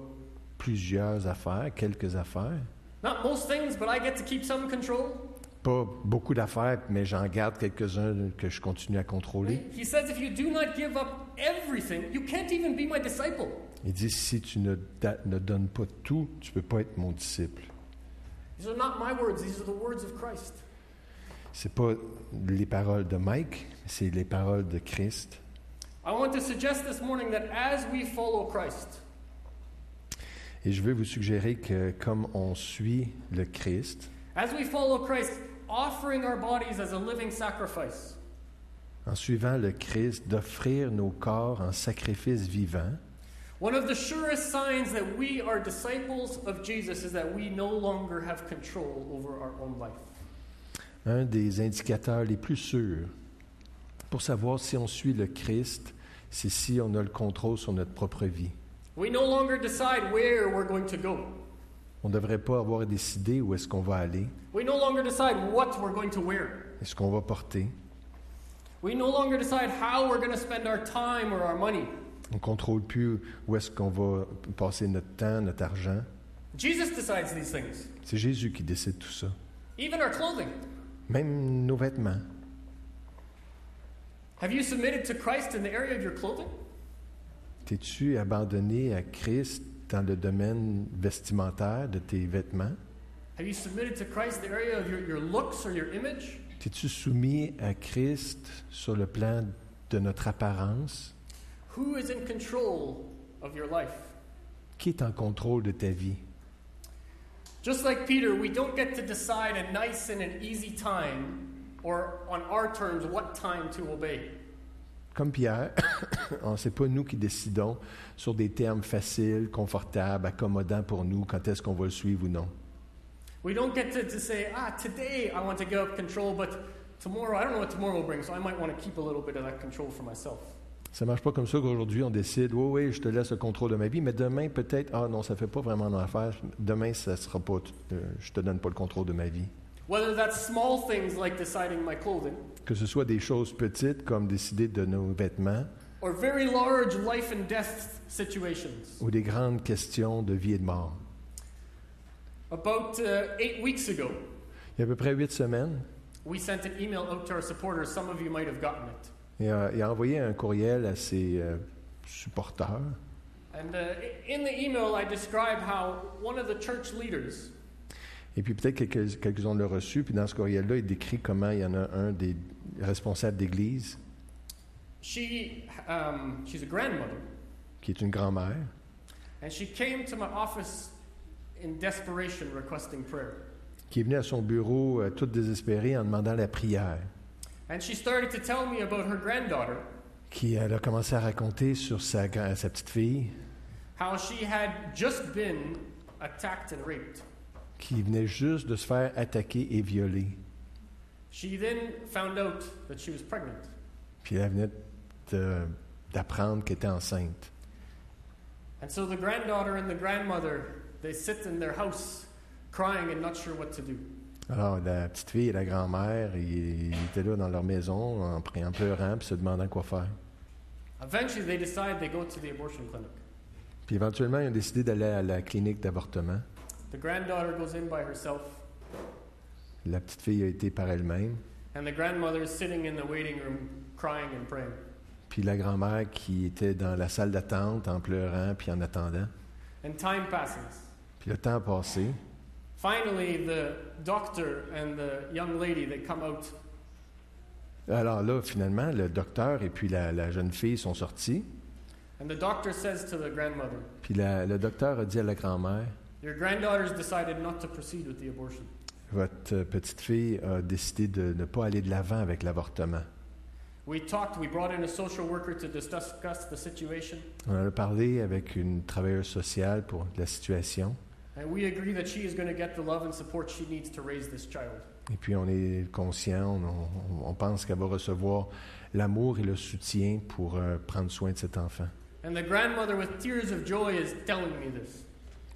plusieurs affaires, quelques affaires. not most things, but I get to keep some control. Pas beaucoup d'affaires, mais j'en garde quelques-uns que je continue à contrôler. He says, if you do not give up everything, you can't even be my disciple. Il dit, si tu ne donnes pas tout, tu ne peux pas être mon disciple. These are not my words, these are the words of Christ. C'est pas les paroles de Mike, c'est les paroles de Christ. I want to suggest this morning that as we follow Christ, Et je veux vous suggérer que comme on suit le Christ, as we follow Christ, offering our bodies as a living sacrifice, en suivant le Christ, d'offrir nos corps en sacrifice vivant, one of the surest signs that we are disciples of Jesus is that we no longer have control over our own life. un des indicateurs les plus sûrs pour savoir si on suit le Christ, c'est si on a le contrôle sur notre propre vie. We no longer decide where we're going to go. On ne devrait pas avoir décidé où est-ce qu'on va aller, We no longer decide what we're going to wear. est-ce qu'on va porter. We no longer decide how we're going to spend our time or our money. On ne contrôle plus où est-ce qu'on va passer notre temps, notre argent. Jesus decides these things, C'est Jésus qui décide tout ça. even our clothing. Même nos vêtements. Have you submitted to Christ in the area of your clothing? T'es-tu abandonné à Christ dans le domaine vestimentaire de tes vêtements? Have you submitted to Christ in the area of your looks or your image? T'es-tu soumis à Christ sur le plan de notre apparence? Who is in control of your life? Qui est en contrôle de ta vie? Just like Peter, we don't get to decide a nice and an easy time or on our terms what time to obey. Comme Pierre, c'est pas nous qui décidons sur des termes faciles, confortables, accommodants pour nous, quand est-ce qu'on va le suivre ou non. We don't get to say, today I want to give up control, but tomorrow, I don't know what tomorrow will bring, so I might want to keep a little bit of that control for myself. Ça marche pas comme ça qu'aujourd'hui on décide, oui, je te laisse le contrôle de ma vie, mais demain peut-être, non, ça fait pas vraiment mon affaire, demain ça sera pas, je te donne pas le contrôle de ma vie. Whether that's small things like deciding my clothing, Que ce soit des choses petites comme décider de nos vêtements, or very large life and death situations. ou des grandes questions de vie et de mort. About 8 weeks ago, Il y a à peu près 8 semaines, we sent an email out to our supporters. Some of you might have gotten it. il a envoyé un courriel à ses supporters. And in the email, I described how one of the church leaders, Et puis peut-être quelques-uns l'ont reçu, puis dans ce courriel-là, il décrit comment il y en a un des responsables d'église, she's a grandmother, qui est une grand-mère, and she came to my office in desperation requesting prayer. qui est venue à son bureau toute désespérée en demandant la prière. And she started to tell me about her granddaughter, Elle a commencé à raconter sur sa petite fille, how she had just been attacked and raped. qui venait juste de se faire attaquer et violer. She then found out that she was pregnant. Puis elle venait d'apprendre qu'elle était enceinte. And so the granddaughter and the grandmother, they sit in their house crying and not sure what to do. Alors la petite fille et la grand-mère, ils étaient là dans leur maison en pleurant puis se demandant quoi faire. Eventually, they decide they go to the abortion clinic. Puis éventuellement, ils ont décidé d'aller à la clinique d'avortement. The granddaughter goes in by herself, La petite fille a été par elle-même. and the grandmother is sitting in the waiting room crying and praying. Puis la grand-mère qui était dans la salle d'attente en pleurant puis en attendant. And time passes. Puis le temps a passé. Finally, the doctor and the young lady, they come out. Alors là, finalement, le docteur et puis la jeune fille sont sortis. And the doctor says to the grandmother, Puis le docteur a dit à la grand-mère, your granddaughter's decided not to proceed with the abortion. votre petite fille a décidé de ne pas aller de l'avant avec l'avortement. We brought in a social worker to discuss the situation. On en a parlé avec une travailleuse sociale pour la situation. And we agree that she is going to get the love and support she needs to raise this child. Et puis on est conscient, on pense qu'elle va recevoir l'amour et le soutien pour prendre soin de cet enfant. And the grandmother, with tears of joy, is telling me this.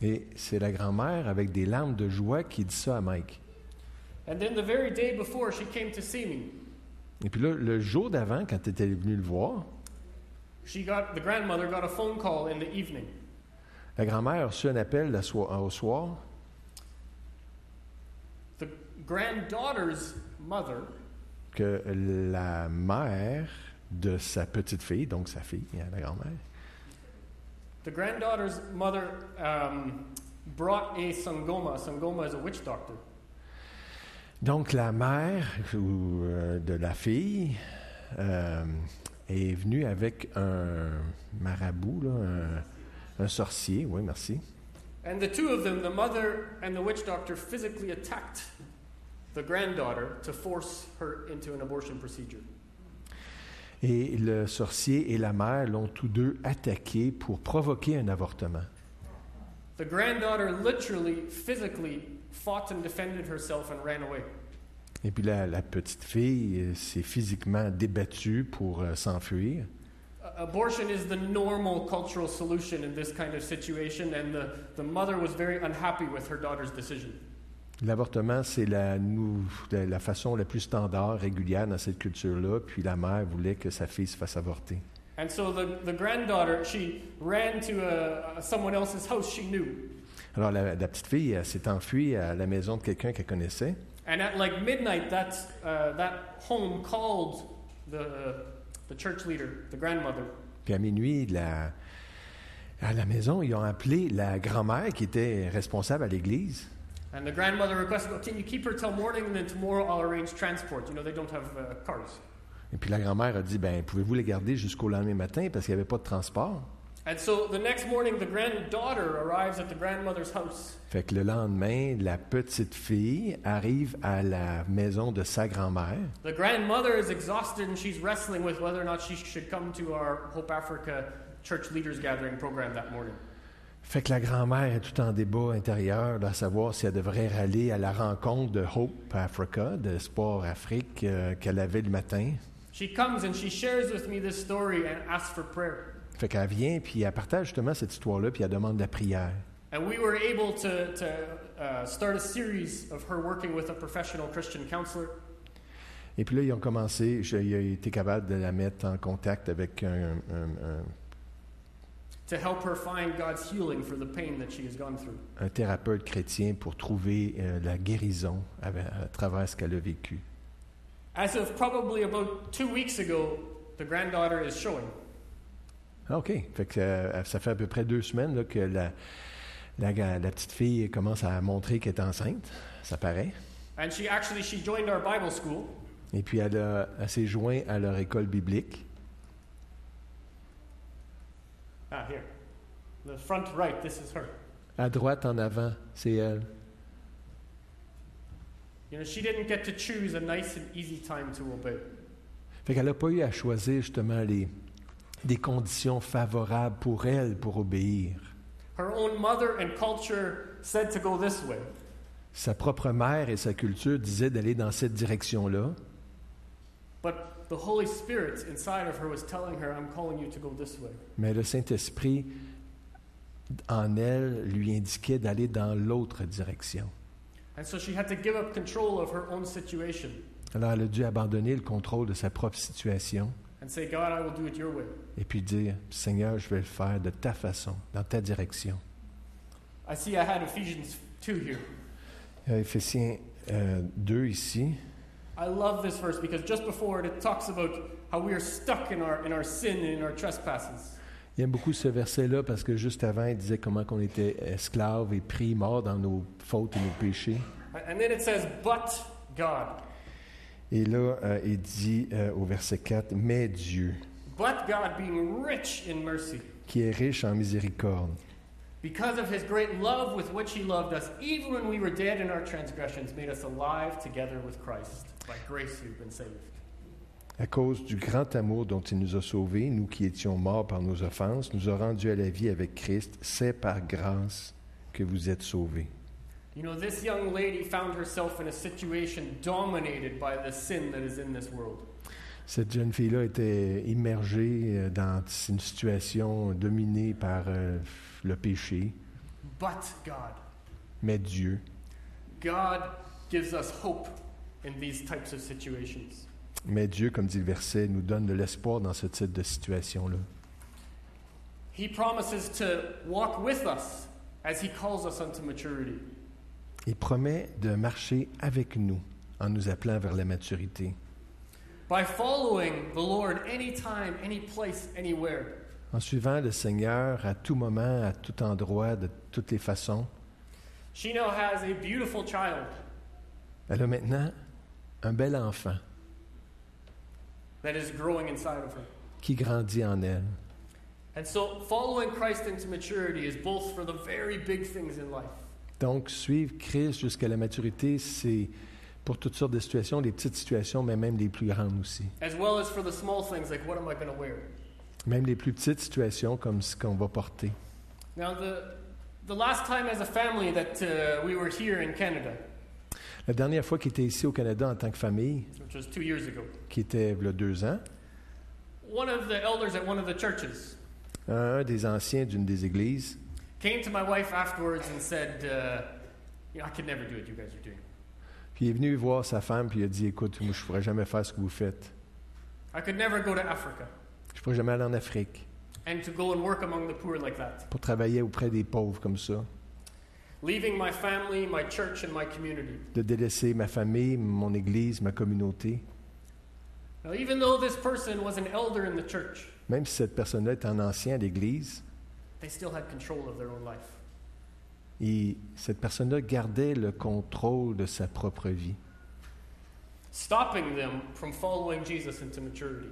Et c'est la grand-mère avec des larmes de joie qui dit ça à Mike. And then the very day before, she came to see me. Et puis là, le jour d'avant, quand tu étais venu le voir, the grandmother got a phone call in the evening. la grand-mère a reçu un appel au soir. The granddaughter's mother Que la mère de sa petite fille, donc sa fille, la grand-mère, The granddaughter's mother brought a sangoma. Sangoma is a witch doctor. donc la mère de la fille est venue avec un marabout, là, un sorcier, oui, merci. And the two of them, the mother and the witch doctor, physically attacked the granddaughter to force her into an abortion procedure. Et le sorcier et la mère l'ont tous deux attaqué pour provoquer un avortement. The granddaughter literally, physically fought and defended herself and ran away. Et puis la petite fille s'est physiquement débattue pour s'enfuir. Abortion is the normal cultural solution in this kind of situation, and the mother was very unhappy with her daughter's decision. L'avortement, c'est la façon la plus standard, régulière dans cette culture-là, puis la mère voulait que sa fille se fasse avorter. And so the granddaughter, she ran to someone else's house she knew. Alors la petite fille elle s'est enfuie à la maison de quelqu'un qu'elle connaissait. And at like midnight, that home called the church leader, the grandmother. Puis à minuit, à la maison, ils ont appelé la grand-mère qui était responsable à l'église. And the grandmother requested, "Oh, can you keep her till morning, and then tomorrow I'll arrange transport. You know, they don't have cars." Et puis la grand-mère a dit, pouvez-vous les garder jusqu'au lendemain matin parce qu'il n'y avait pas de transport. And so the next morning, the granddaughter arrives at the grandmother's house. Fait que le lendemain, la petite fille arrive à la maison de sa grand-mère. The grandmother is exhausted and she's wrestling with whether or not she should come to our Hope Africa Church Leaders Gathering program that morning. Fait que la grand-mère est tout en débat intérieur à savoir si elle devrait aller à la rencontre de Hope Africa, de Sport Afrique, qu'elle avait le matin. She comes and she shares with me this story and asks for prayer. Fait qu'elle vient, puis elle partage justement cette histoire-là, puis elle demande la prière. And we were able to start a series of her working with a professional Christian counselor. Et puis là, ils ont commencé, il a été capable de la mettre en contact avec to help her find God's healing for the pain that she has gone through. un thérapeute chrétien pour trouver la guérison à travers ce qu'elle a vécu. As of probably about 2 weeks ago, the granddaughter is showing. OK. Fait que ça fait à peu près 2 semaines là, que la petite fille commence à montrer qu'elle est enceinte. Ça paraît. And she joined our Bible school. Et puis elle s'est jointe à leur école biblique. Here. The front right, this is her. À droite, en avant, c'est elle. You know, she didn't get to choose a nice and easy time to obey. Fait qu'elle n'a pas eu à choisir justement des conditions favorables pour elle pour obéir. Her own mother and culture said to go this way. Sa propre mère et sa culture disaient d'aller dans cette direction-là. But the Holy Spirit inside of her was telling her, I'm calling you to go this way. Mais le Saint-Esprit en elle lui indiquait d'aller dans l'autre direction. And so she had to give up control of her own situation. Alors elle a dû abandonner le contrôle de sa propre situation. And say, God, I will do it your way. Et puis dire, Seigneur, je vais le faire de ta façon, dans ta direction. I see I had Ephesians 2 here. Éphésiens 2 ici. I love this verse because just before it talks about how we are stuck in our sin and in our trespasses. J'aime beaucoup ce verset-là parce que juste avant, il disait comment qu'on était esclaves et pris, morts dans nos fautes et nos péchés. And then it says, but God. Et là, il dit au verset 4, « Mais Dieu, But God, being rich in mercy, qui est riche en miséricorde, because of his great love with which he loved us, even when we were dead in our transgressions, made us alive together with Christ. By grace you've been saved. » à cause du grand amour dont il nous a sauvés, nous qui étions morts par nos offenses, nous a rendus à la vie avec Christ. C'est par grâce que vous êtes sauvés. You know, this young lady found herself in a situation dominated by the sin that is in this world. Cette jeune fille-là était immergée dans une situation dominée par le péché. But God. Mais Dieu. God gives us hope in these types of situations. Mais Dieu, comme dit le verset, nous donne de l'espoir dans ce type de situation-là. He promises to walk with us as he calls us unto maturity. Il promet de marcher avec nous en nous appelant vers la maturité. By following the Lord anytime, any place, anywhere. En suivant le Seigneur à tout moment, à tout endroit, de toutes les façons. She now has a beautiful child Elle a maintenant un bel enfant that is growing inside of her. qui grandit en elle. And so following Christ into maturity is both for the very big things in life, Donc, suivre Christ jusqu'à la maturité, c'est pour toutes sortes de situations, les petites situations, mais même les plus grandes aussi. as well as for the small things like what am I going to wear? Même les plus petites situations comme ce qu'on va porter. Now the last time as a family that we were here in Canada, La dernière fois qu'il était ici au Canada en tant que famille, which was 2 years ago, qui était il y a 2 ans, one of the elders at one of the churches un des anciens d'une des églises came to my wife afterwards and said, I could never do what you guys are doing. Puis il est venu voir sa femme, puis il a dit, écoute, moi, je ne pourrais jamais faire ce que vous faites. I could never go to Africa Je ne pourrais jamais aller en Afrique and to go and work among the poor like that, pour travailler auprès des pauvres comme ça, leaving my family, my church, and my community. de délaisser ma famille, mon église, ma communauté. Now, even though this person was an elder in the church, Même si cette personne-là est un ancien à l'église, they still had control of their own life. et cette personne-là gardait le contrôle de sa propre vie, Stopping them from following Jesus into maturity.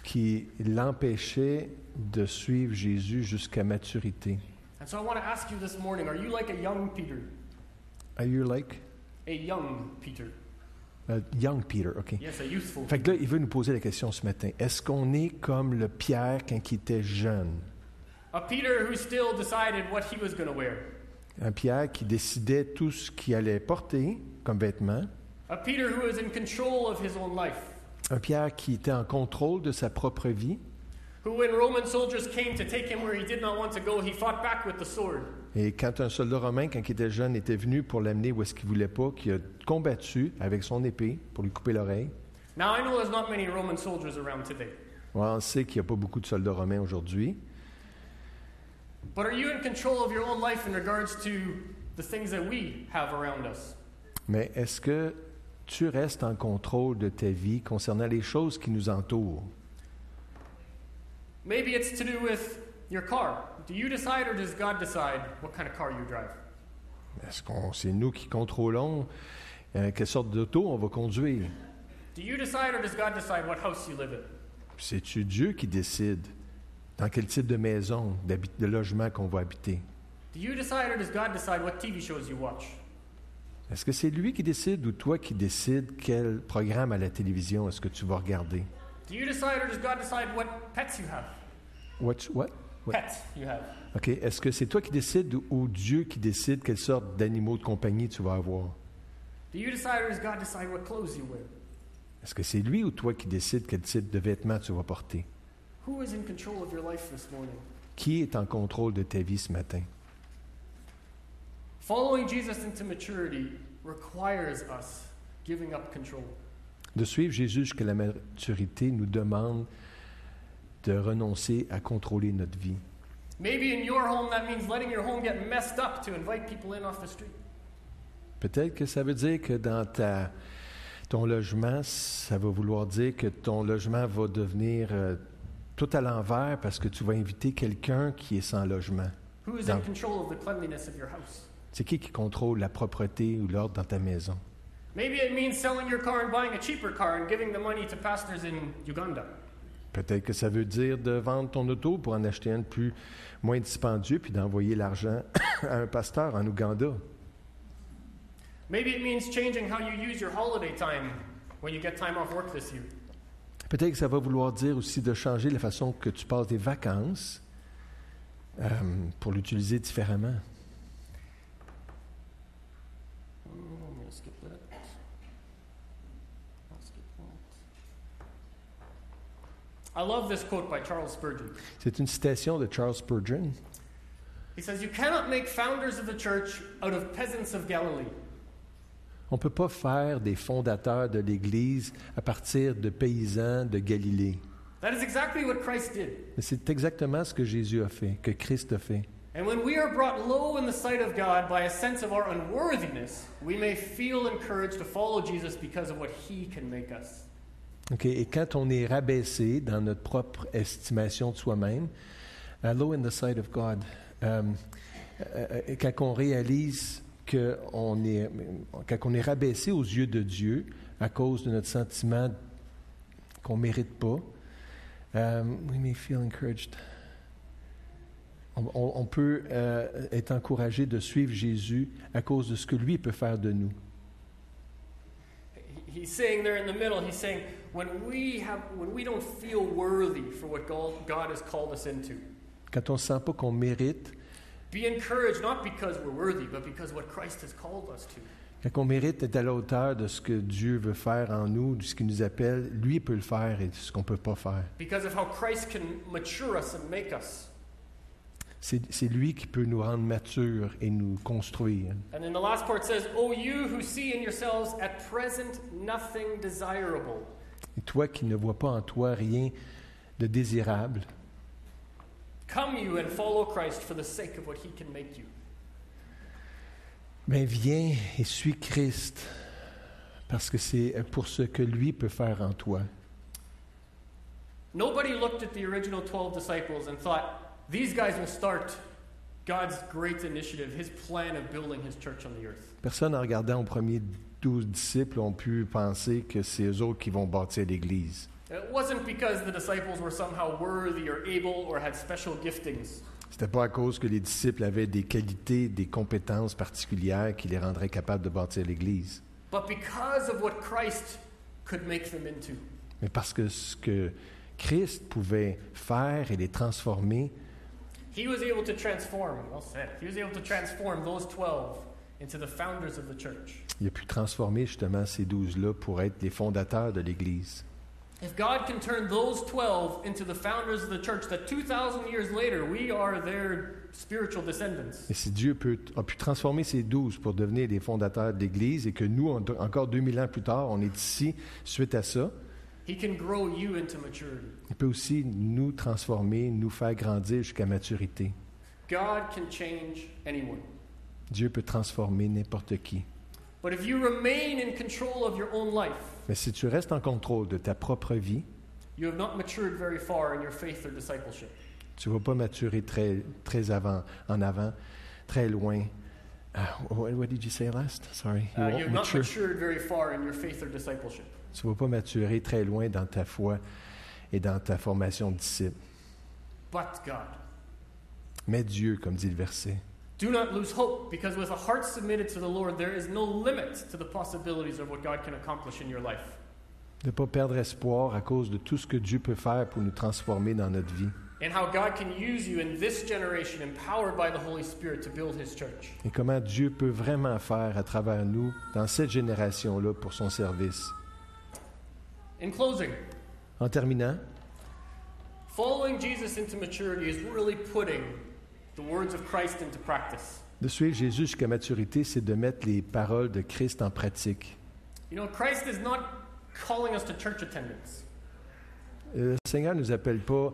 qui l'empêchait de suivre Jésus jusqu'à maturité. And so I want to ask you this morning, are you like a young Peter? Are you like A young Peter. a young Peter? OK. Yes, a youthful Fait que Peter. là, il veut nous poser la question ce matin. Est-ce qu'on est comme le Pierre quand il était jeune? A Peter who still decided what he was going to wear. Un Pierre qui décidait tout ce qu'il allait porter comme vêtements. A Peter who was in control of his own life. Un Pierre qui était en contrôle de sa propre vie. Who, when Roman soldiers came to take him where he did not want to go, he fought back with the sword. Et quand un soldat romain, quand il était jeune, était venu pour l'amener où est-ce qu'il ne voulait pas, qui a combattu avec son épée pour lui couper l'oreille. Now, I know there's not many Roman soldiers around today. On sait qu'il n'y a pas beaucoup de soldats romains aujourd'hui. But are you in control of your own life in regards to the things that we have around us? Mais est-ce que tu restes en contrôle de ta vie concernant les choses qui nous entourent? Maybe it's to do with your car. Do you decide or does God decide what kind of car you drive? Est-ce que c'est nous qui contrôlons quelle sorte d'auto on va conduire? Do you decide or does God decide what house you live in? C'est-tu Dieu qui décide dans quel type de maison, de logement qu'on va habiter? Do you decide or does God decide what TV shows you watch? Est-ce que c'est lui qui décide ou toi qui décides quel programme à la télévision est-ce que tu vas regarder? Do you decide or does God decide what pets you have? What? Pets you have. OK. Est-ce que c'est toi qui décides ou Dieu qui décide quelle sorte d'animaux de compagnie tu vas avoir? Do you decide or does God decide what clothes you wear? Est-ce que c'est lui ou toi qui décide quel type de vêtements tu vas porter? Who is in control of your life this morning? Qui est en contrôle de ta vie ce matin? Following Jesus into maturity requires us giving up control. De suivre Jésus jusqu'à la maturité nous demande de renoncer à contrôler notre vie. Maybe in your home that means letting your home get messed up to invite people in off the street. Peut-être que ça veut dire que dans ton logement, ça va vouloir dire que ton logement va devenir tout à l'envers parce que tu vas inviter quelqu'un qui est sans logement. Who is in control of the cleanliness of your house? C'est qui contrôle la propreté ou l'ordre dans ta maison? Maybe it means selling your car and buying a cheaper car and giving the money to pastors in Uganda. Peut-être que ça veut dire de vendre ton auto pour en acheter un de moins dispendieux puis d'envoyer l'argent à un pasteur en Ouganda. Maybe it means changing how you use your holiday time when you get time off work this year. Peut-être que ça va vouloir dire aussi de changer la façon que tu passes tes vacances pour l'utiliser différemment. I'm going to skip that. I'll skip that. I love this quote by Charles Spurgeon. C'est une citation de Charles Spurgeon. He says, "You cannot make founders of the church out of peasants of Galilee." On ne peut pas faire des fondateurs de l'Église à partir de paysans de Galilée. That is exactly what Christ did. Mais c'est exactement ce que Jésus a fait, que Christ a fait. And when we are brought low in the sight of God by a sense of our unworthiness, we may feel encouraged to follow Jesus because of what he can make us. Okay? Et quand on est rabaissé dans notre propre estimation de soi-même, low in the sight of God, quand on réalise quand on est rabaissé aux yeux de Dieu à cause de notre sentiment qu'on ne mérite pas, we may feel encouraged. On peut être encouragé de suivre Jésus à cause de ce que lui peut faire de nous. He's saying there in the middle, he's saying, when we don't feel worthy for what God has called us into, Quand on ne sent pas qu'on mérite, be encouraged not because we're worthy, but because what Christ has called us to. quand on mérite d'être à la hauteur de ce que Dieu veut faire en nous, de ce qu'il nous appelle, lui peut le faire et ce qu'on ne peut pas faire. Because of how Christ can mature us and make us. C'est lui qui peut nous rendre matures et nous construire. And then the last part says, "O you who see in yourselves at present nothing desirable." Et toi qui ne vois pas en toi rien de désirable, Come you and follow Christ for the sake of what he can make you. ben viens et suis Christ parce que c'est pour ce que lui peut faire en toi. Nobody looked at the original 12 disciples and thought, these guys will start God's great initiative, his plan of building his church on the earth. Personne en regardant aux premiers 12 disciples ont pu penser que c'est eux autres qui vont bâtir l'Église. It wasn't because the disciples were somehow worthy or able or had special giftings. C'était pas à cause que les disciples avaient des qualités, des compétences particulières qui les rendraient capables de bâtir l'Église. But because of what Christ could make them into. Mais parce que ce que Christ pouvait faire et les transformer, He was able to transform, well said, he was able to transform those 12 into the founders of the church. il a pu transformer justement ces 12-là pour être les fondateurs de l'Église. If God can turn those 12 into the founders of the church, that 2,000 years later, we are their spiritual descendants. Et si Dieu a pu transformer ces 12 pour devenir les fondateurs de l'Église et que nous, encore 2000 ans plus tard, on est ici suite à ça, He can grow you into maturity. il peut aussi nous transformer, nous faire grandir jusqu'à maturité. God can change anyone. Dieu peut transformer n'importe qui. But if you remain in control of your own life, Mais si tu restes en contrôle de ta propre vie, you have not matured very far in your faith or discipleship. tu ne vas pas maturer très en avant, très loin. What did you say last? Sorry. You have not matured very far in your faith or discipleship. Tu ne vas pas maturer très loin dans ta foi et dans ta formation de disciple. But God. Mais Dieu, comme dit le verset, Do not lose hope, because with a heart submitted to the Lord, there is no limit to the possibilities of what God can accomplish in your life. de ne pas perdre espoir à cause de tout ce que Dieu peut faire pour nous transformer dans notre vie. And how God can use you in this generation, empowered by the Holy Spirit, to build His church. Et comment Dieu peut vraiment faire à travers nous, dans cette génération-là, pour son service. In closing, En terminant, following Jesus into maturity is really putting the words of Christ into practice. de suivre Jésus jusqu'à maturité, c'est de mettre les paroles de Christ en pratique. You know, Christ is not calling us to church attendance. Le Seigneur ne nous appelle pas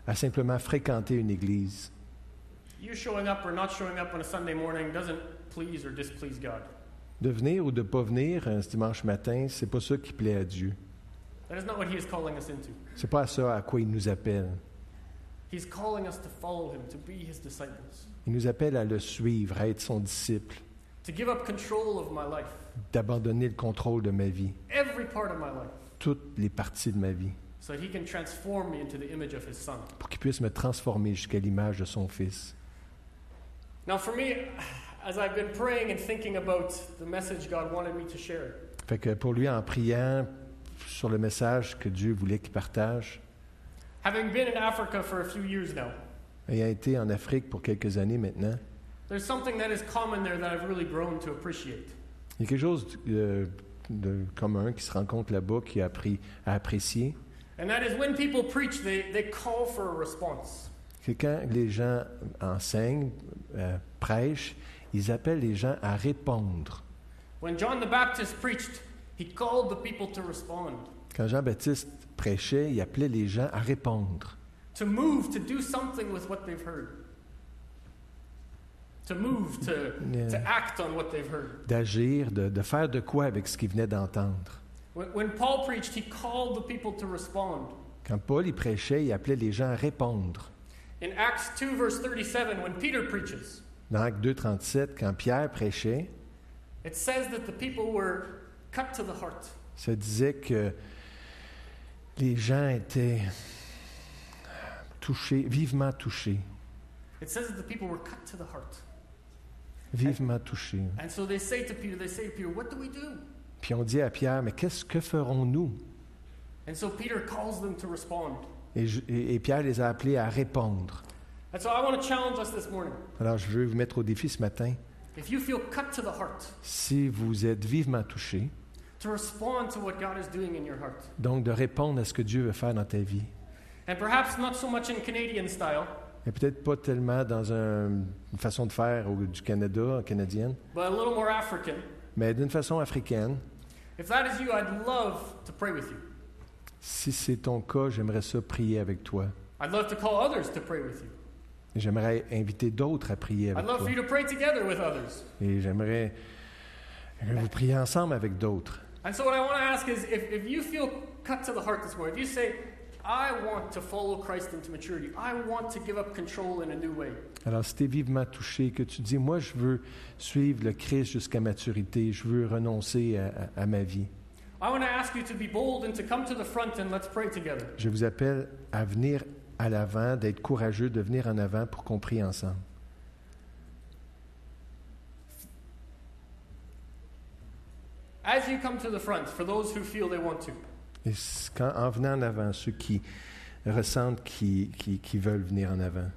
à simplement fréquenter une église. You showing up or not showing up on a Sunday morning doesn't please or displease God. De venir ou de ne pas venir ce dimanche matin, c'est pas ça qui plaît à Dieu. That is not what He is calling us into. C'est pas à ça à quoi il nous appelle. He's calling us to follow Him, to be His disciples, Il nous appelle à le suivre, à être son disciple, to give up control of my life, d'abandonner le contrôle de ma vie, every part of my life, toutes les parties de ma vie, so that He can transform me into the image of His Son. pour qu'il puisse me transformer jusqu'à l'image de son Fils. Now, for me, as I've been praying and thinking about the message God wanted me to share, Fait que pour lui, en priant sur le message que Dieu voulait qu'il partage, having been in Africa for a few years now, ayant été en Afrique pour quelques années maintenant, there's something that is common there that I've really grown to appreciate. il y a quelque chose de commun qui se rencontre là-bas, qui a appris à apprécier. And that is when people preach, they call for a response. Que quand les gens enseignent, prêchent, ils appellent les gens à répondre. When John the Baptist preached, he called the people to respond, Quand Jean-Baptiste prêchait, il appelait les gens à répondre, to move, to do something with what they've heard. To move, to act on what they've heard. d'agir, de faire de quoi avec ce qu'ils venaient d'entendre. When Paul preached, he called the people to respond. Quand Paul y prêchait, il appelait les gens à répondre. In Acts 2, verse 37, when Peter preaches, Dans Actes 2,37, quand Pierre prêchait, it says that the people were cut to the heart. ça disait que les gens étaient touchés, vivement touchés, It says that the people were cut to the heart. vivement touchés. And so they say to Peter, what do we do? Puis on dit à Pierre, mais que ferons-nous? And so Peter calls them to respond. Et Pierre les a appelés à répondre. And so I want to challenge us this morning. Alors je veux vous mettre au défi ce matin. If you feel cut to the heart, Si vous êtes vivement touché, to respond to what God is doing in your heart. donc de répondre à ce que Dieu veut faire dans ta vie. And perhaps not so much in Canadian style, Et peut-être pas tellement dans une façon de faire du Canada, canadienne, but a little more African. mais d'une façon africaine. If that is you, I'd love to pray with you. Si c'est ton cas, j'aimerais ça prier avec toi. I'd love to call others to pray with you. Et j'aimerais inviter d'autres à prier I'd avec love for toi. you to pray together with others. Et j'aimerais vous prier ensemble avec d'autres. And so what I want to ask is, if you feel cut to the heart this morning, if you say, I want to follow Christ into maturity, I want to give up control in a new way, Alors, si tu es vivement touché, que tu dis, moi, je veux suivre le Christ jusqu'à maturité, je veux renoncer à ma vie, I want to ask you to be bold and to come to the front and let's pray together. je vous appelle à venir à l'avant, d'être courageux, de venir en avant pour qu'on prie ensemble. As you come to the front, for those who feel they want to, Et en venant en avant, ceux qui ressentent qui veulent venir en avant.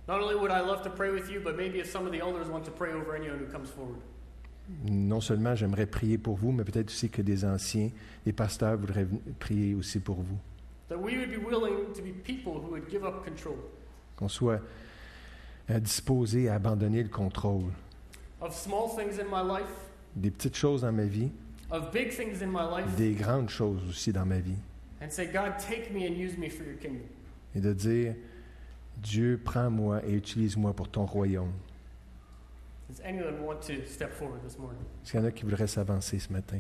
not only would I love to pray with you, but maybe if some of the elders want to pray over anyone who comes forward. Non seulement j'aimerais prier pour vous, mais peut-être aussi que des anciens, des pasteurs voudraient prier aussi pour vous. That we would be willing to be people who would give up control Qu'on soit disposés à abandonner le contrôle. of small things in my life, Des petites choses dans ma vie, of big things in my life, des grandes choses aussi dans ma vie. and say, God, take me and use me for your kingdom. Et de dire, Dieu, prends-moi et utilise-moi pour ton royaume. Does anyone want to step forward this morning? Est-ce qu'il y en a qui voudraient s'avancer ce matin?